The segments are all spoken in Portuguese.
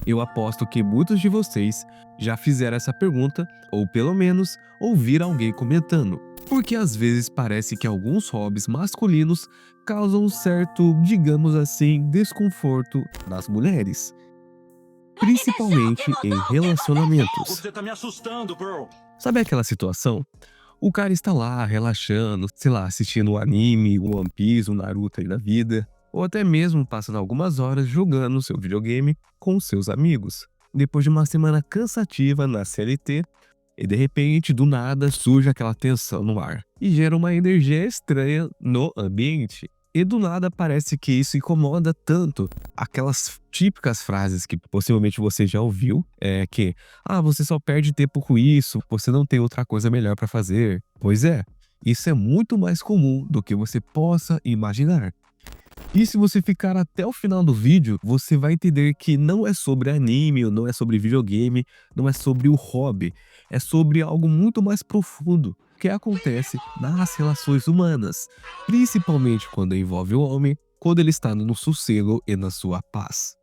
Eu aposto que muitos de vocês já fizeram essa pergunta, ou pelo menos ouviram alguém comentando. Porque às vezes parece que alguns hobbies masculinos causam um certo, digamos assim, desconforto nas mulheres, principalmente em relacionamentos. Você tá me assustando, bro. Sabe aquela situação? O cara está lá relaxando, sei lá, assistindo um anime, um One Piece, um Naruto aí da vida, ou até mesmo passando algumas horas jogando seu videogame com seus amigos. Depois de uma semana cansativa na CLT, e de repente, do nada, surge aquela tensão no ar e gera uma energia estranha no ambiente. E do nada parece que isso incomoda tanto. Aquelas típicas frases que possivelmente você já ouviu, que você só perde tempo com isso, você não tem outra coisa melhor para fazer. Pois é, isso é muito mais comum do que você possa imaginar. E se você ficar até o final do vídeo, você vai entender que não é sobre anime, ou não é sobre videogame, não é sobre o hobby, é sobre algo muito mais profundo que acontece nas relações humanas, principalmente quando envolve o homem, quando ele está no sossego e na sua paz.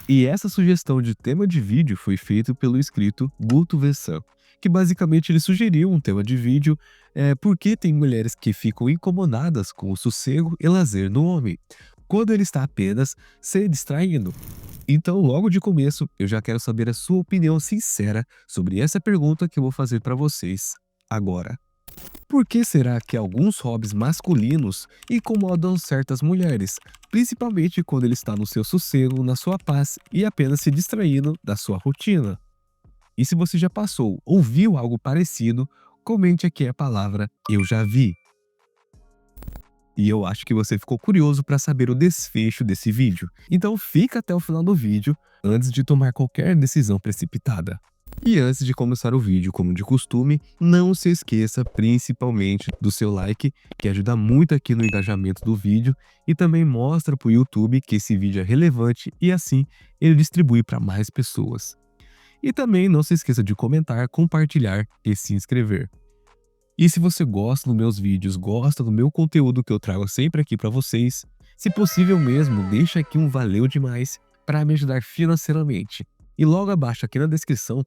E essa sugestão de tema de vídeo foi feita pelo inscrito Guto Vessan, que basicamente ele sugeriu um tema de vídeo porque tem mulheres que ficam incomodadas com o sossego e lazer no homem, quando ele está apenas se distraindo. Então, logo de começo, eu já quero saber a sua opinião sincera sobre essa pergunta que eu vou fazer para vocês agora. Por que será que alguns hobbies masculinos incomodam certas mulheres, principalmente quando ele está no seu sossego, na sua paz e apenas se distraindo da sua rotina? E se você já passou ou viu algo parecido, comente aqui a palavra "eu já vi". E eu acho que você ficou curioso para saber o desfecho desse vídeo. Então fica até o final do vídeo antes de tomar qualquer decisão precipitada. E antes de começar o vídeo, como de costume, não se esqueça principalmente do seu like, que ajuda muito aqui no engajamento do vídeo e também mostra para o YouTube que esse vídeo é relevante e assim ele distribui para mais pessoas. E também não se esqueça de comentar, compartilhar e se inscrever. E se você gosta dos meus vídeos, gosta do meu conteúdo que eu trago sempre aqui para vocês, se possível mesmo, deixa aqui um valeu demais para me ajudar financeiramente. E logo abaixo aqui na descrição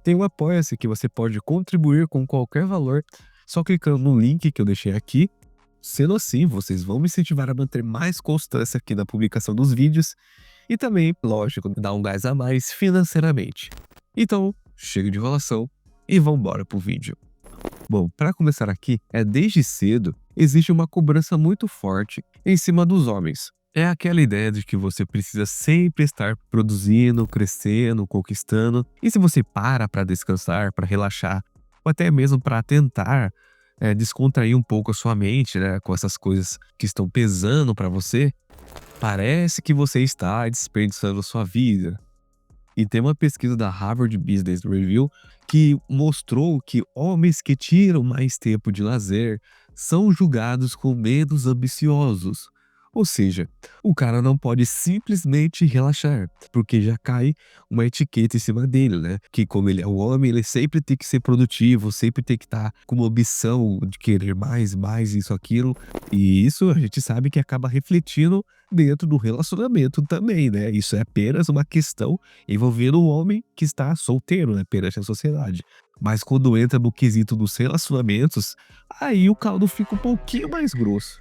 tem o Apoia-se que você pode contribuir com qualquer valor só clicando no link que eu deixei aqui. Sendo assim, vocês vão me incentivar a manter mais constância aqui na publicação dos vídeos e também, lógico, dar um gás a mais financeiramente. Então, chega de enrolação e vambora pro vídeo. Bom, para começar aqui, desde cedo existe uma cobrança muito forte em cima dos homens. É aquela ideia de que você precisa sempre estar produzindo, crescendo, conquistando. E se você para descansar, para relaxar, ou até mesmo para tentar descontrair um pouco a sua mente, né, com essas coisas que estão pesando para você, parece que você está desperdiçando a sua vida. E tem uma pesquisa da Harvard Business Review que mostrou que homens que tiram mais tempo de lazer são julgados como menos ambiciosos. Ou seja, o cara não pode simplesmente relaxar, porque já cai uma etiqueta em cima dele, né? Que como ele é um homem, ele sempre tem que ser produtivo, sempre tem que estar com uma ambição de querer mais, mais isso, aquilo. E isso a gente sabe que acaba refletindo dentro do relacionamento também, né? Isso é apenas uma questão envolvendo o homem que está solteiro, né, perante a sociedade. Mas quando entra no quesito dos relacionamentos, aí o caldo fica um pouquinho mais grosso.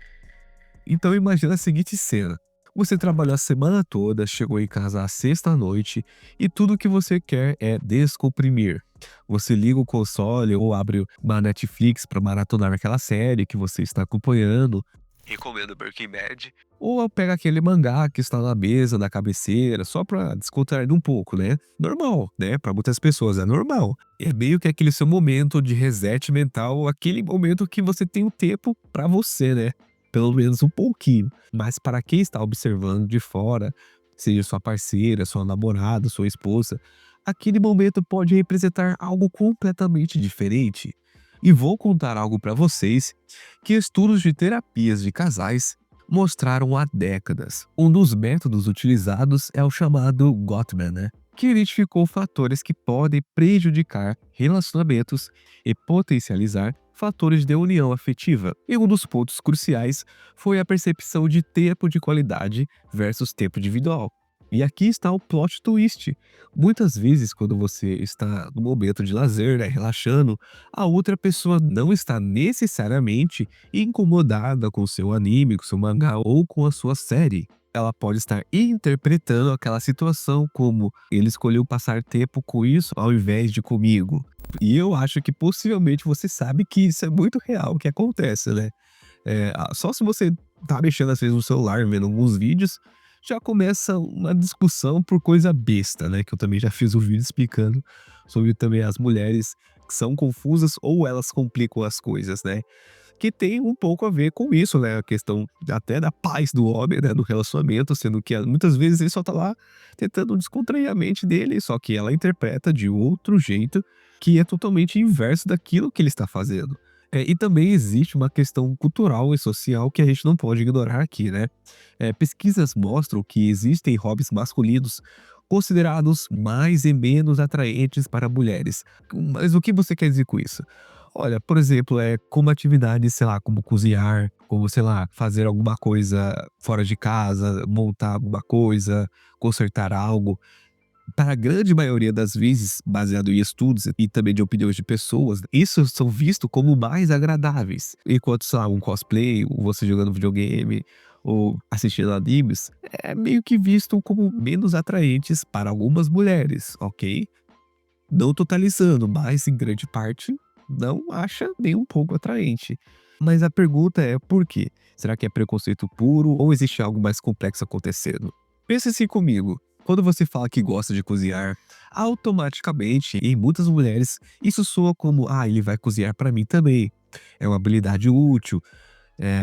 Então imagina a seguinte cena. Você trabalhou a semana toda, chegou em casa à sexta-noite e tudo que você quer é descomprimir. Você liga o console ou abre uma Netflix para maratonar aquela série que você está acompanhando. Recomendo Breaking Bad. Ou pega aquele mangá que está na mesa, na cabeceira, só para descontrair um pouco, né? Normal, né? Para muitas pessoas é normal. É meio que aquele seu momento de reset mental, aquele momento que você tem um tempo para você, né? Pelo menos um pouquinho. Mas para quem está observando de fora, seja sua parceira, sua namorada, sua esposa, aquele momento pode representar algo completamente diferente. E vou contar algo para vocês que estudos de terapias de casais mostraram há décadas. Um dos métodos utilizados é o chamado Gottman, né? Que identificou fatores que podem prejudicar relacionamentos e potencializar fatores de união afetiva. E um dos pontos cruciais foi a percepção de tempo de qualidade versus tempo individual. E aqui está o plot twist. Muitas vezes, quando você está no momento de lazer, né, relaxando, a outra pessoa não está necessariamente incomodada com o seu anime, com o seu mangá ou com a sua série. Ela pode estar interpretando aquela situação como ele escolheu passar tempo com isso ao invés de comigo. E eu acho que possivelmente você sabe que isso é muito real, que acontece, né? Só se você tá mexendo às vezes no celular, vendo alguns vídeos, já começa uma discussão por coisa besta, né, que eu também já fiz um vídeo explicando sobre também as mulheres que são confusas ou elas complicam as coisas, né, que tem um pouco a ver com isso, né, a questão até da paz do homem, né, no relacionamento, sendo que muitas vezes ele só tá lá tentando descontrair a mente dele, só que ela interpreta de outro jeito, que é totalmente inverso daquilo que ele está fazendo. E também existe uma questão cultural e social que a gente não pode ignorar aqui, né. Pesquisas mostram que existem hobbies masculinos considerados mais e menos atraentes para mulheres. Mas o que você quer dizer com isso? Olha, por exemplo, como atividades, sei lá, como cozinhar, como, sei lá, fazer alguma coisa fora de casa, montar alguma coisa, consertar algo. Para a grande maioria das vezes, baseado em estudos e também de opiniões de pessoas, isso são vistos como mais agradáveis. Enquanto, sei lá, um cosplay, ou você jogando videogame, ou assistindo animes, é meio que visto como menos atraentes para algumas mulheres, ok? Não totalizando, mas em grande parte não acha nem um pouco atraente. Mas a pergunta é por quê? Será que é preconceito puro ou existe algo mais complexo acontecendo? Pense assim comigo. Quando você fala que gosta de cozinhar, automaticamente, em muitas mulheres, isso soa como: ah, ele vai cozinhar para mim também. É uma habilidade útil,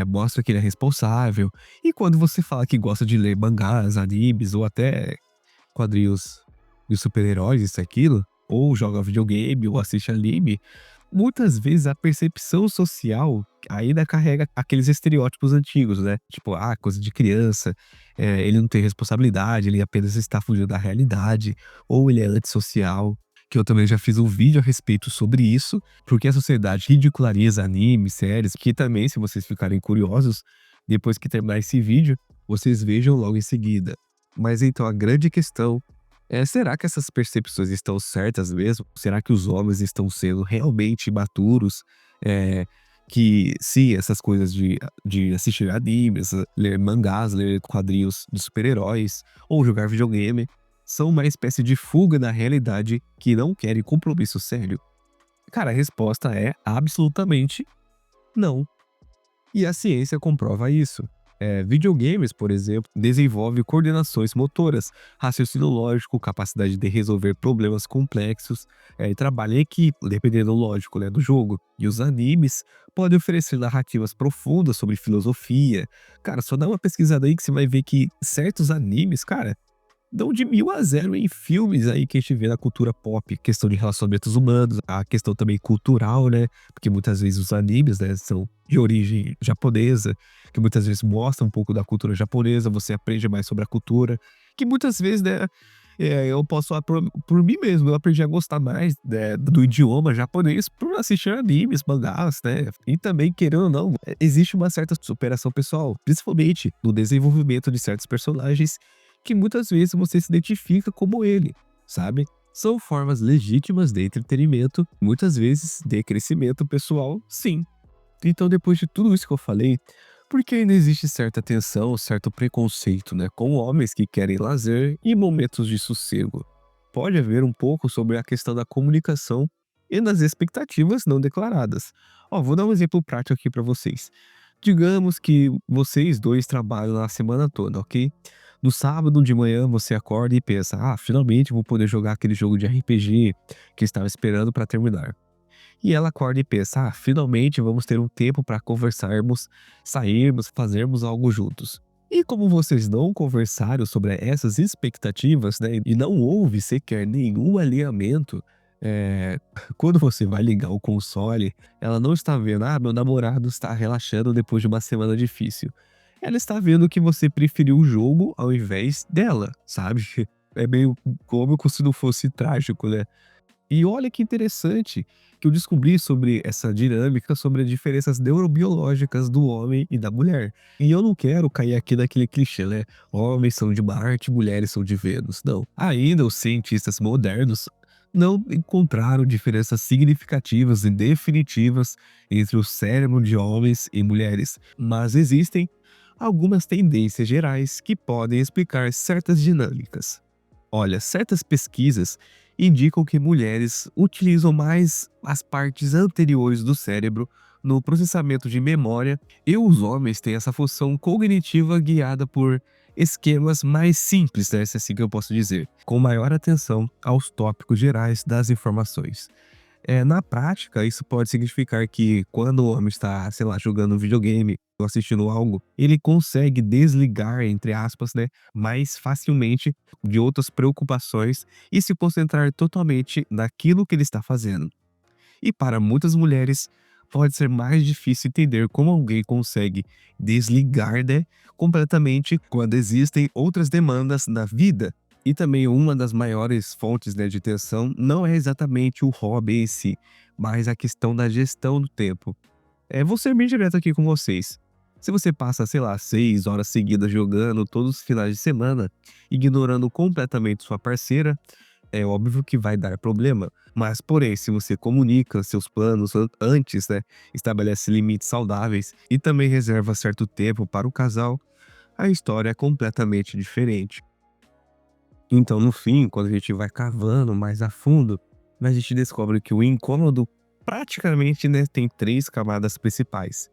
mostra que ele é responsável. E quando você fala que gosta de ler mangás, animes ou até quadrinhos de super-heróis, isso e aquilo, ou joga videogame ou assiste anime, muitas vezes a percepção social ainda carrega aqueles estereótipos antigos, né? Tipo, ah, coisa de criança, ele não tem responsabilidade, ele apenas está fugindo da realidade, ou ele é antissocial. Que eu também já fiz um vídeo a respeito sobre isso, porque a sociedade ridiculariza animes, séries, que também, se vocês ficarem curiosos, depois que terminar esse vídeo, vocês vejam logo em seguida. Mas então a grande questão será que essas percepções estão certas mesmo? Será que os homens estão sendo realmente imaturos? Eh, que sim, essas coisas de assistir animes, ler mangás, ler quadrinhos de super-heróis ou jogar videogame são uma espécie de fuga da realidade que não querem compromisso sério? Cara, a resposta é absolutamente não. E a ciência comprova isso. Videogames, por exemplo, desenvolve coordenações motoras, raciocínio lógico, capacidade de resolver problemas complexos, e trabalho em equipe, dependendo, lógico, né, do jogo. E os animes podem oferecer narrativas profundas sobre filosofia. Cara, só dá uma pesquisada aí que você vai ver que certos animes, cara, dão de 1000 a 0 em filmes aí que a gente vê na cultura pop, questão de relacionamentos humanos, a questão também cultural, né, porque muitas vezes os animes, né, são de origem japonesa, que muitas vezes mostram um pouco da cultura japonesa, você aprende mais sobre a cultura, que muitas vezes, né, eu posso falar por mim mesmo, eu aprendi a gostar mais, né, do idioma japonês por assistir animes, mangás, né, e também, querendo ou não, existe uma certa superação pessoal, principalmente no desenvolvimento de certos personagens que muitas vezes você se identifica como ele, sabe? São formas legítimas de entretenimento, muitas vezes de crescimento pessoal, sim. Então, depois de tudo isso que eu falei, por que ainda existe certa tensão, certo preconceito, né, com homens que querem lazer e momentos de sossego? Pode haver um pouco sobre a questão da comunicação e das expectativas não declaradas. Ó, vou dar um exemplo prático aqui para vocês. Digamos que vocês dois trabalham na semana toda, ok? No sábado de manhã você acorda e pensa: ah, finalmente vou poder jogar aquele jogo de RPG que estava esperando para terminar. E ela acorda e pensa: ah, finalmente vamos ter um tempo para conversarmos, sairmos, fazermos algo juntos. E como vocês não conversaram sobre essas expectativas, né, e não houve sequer nenhum alinhamento, eh, quando você vai ligar o console, ela não está vendo: ah, meu namorado está relaxando depois de uma semana difícil. Ela está vendo que você preferiu o jogo ao invés dela, sabe? É meio cômico se não fosse trágico, né? E olha que interessante que eu descobri sobre essa dinâmica, sobre as diferenças neurobiológicas do homem e da mulher. E eu não quero cair aqui naquele clichê, né? Homens são de Marte, mulheres são de Vênus. Não. Ainda os cientistas modernos não encontraram diferenças significativas e definitivas entre o cérebro de homens e mulheres, mas existem algumas tendências gerais que podem explicar certas dinâmicas. Olha, certas pesquisas indicam que mulheres utilizam mais as partes anteriores do cérebro no processamento de memória e os homens têm essa função cognitiva guiada por esquemas mais simples, né, se é assim que eu posso dizer, com maior atenção aos tópicos gerais das informações. Na prática, isso pode significar que quando o homem está, sei lá, jogando um videogame ou assistindo algo, ele consegue desligar, entre aspas, né, mais facilmente de outras preocupações e se concentrar totalmente naquilo que ele está fazendo. E para muitas mulheres, pode ser mais difícil entender como alguém consegue desligar, né, completamente quando existem outras demandas na vida. E também uma das maiores fontes, né, de tensão não é exatamente o hobby em si, mas a questão da gestão do tempo. Vou ser bem direto aqui com vocês. Se você passa, sei lá, 6 horas seguidas jogando todos os finais de semana, ignorando completamente sua parceira, é óbvio que vai dar problema, mas porém, se você comunica seus planos antes, né, estabelece limites saudáveis e também reserva certo tempo para o casal, a história é completamente diferente. Então, no fim, quando a gente vai cavando mais a fundo, a gente descobre que o incômodo praticamente, né, tem três camadas principais.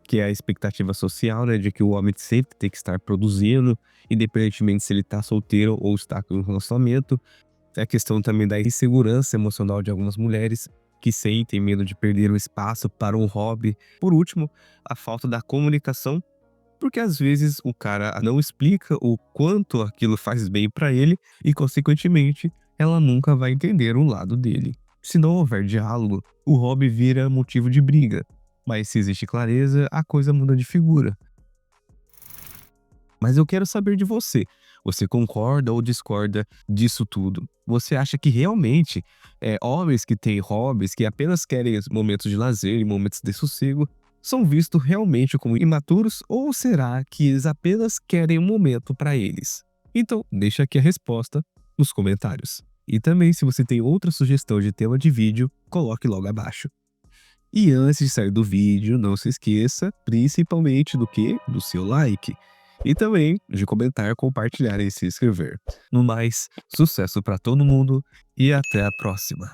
Que é a expectativa social, né, de que o homem sempre tem que estar produzindo, independentemente se ele está solteiro ou está com um relacionamento. É a questão também da insegurança emocional de algumas mulheres que sentem medo de perder o espaço para um hobby. Por último, a falta da comunicação, porque às vezes o cara não explica o quanto aquilo faz bem para ele e, consequentemente, ela nunca vai entender o lado dele. Se não houver diálogo, o hobby vira motivo de briga. Mas se existe clareza, a coisa muda de figura. Mas eu quero saber de você. Você concorda ou discorda disso tudo? Você acha que realmente homens que têm hobbies, que apenas querem os momentos de lazer e momentos de sossego, são vistos realmente como imaturos ou será que eles apenas querem um momento para eles? Então, deixa aqui a resposta nos comentários. E também, se você tem outra sugestão de tema de vídeo, coloque logo abaixo. E antes de sair do vídeo, não se esqueça, principalmente do que? Do seu like. E também de comentar, compartilhar e se inscrever. No mais, sucesso para todo mundo e até a próxima.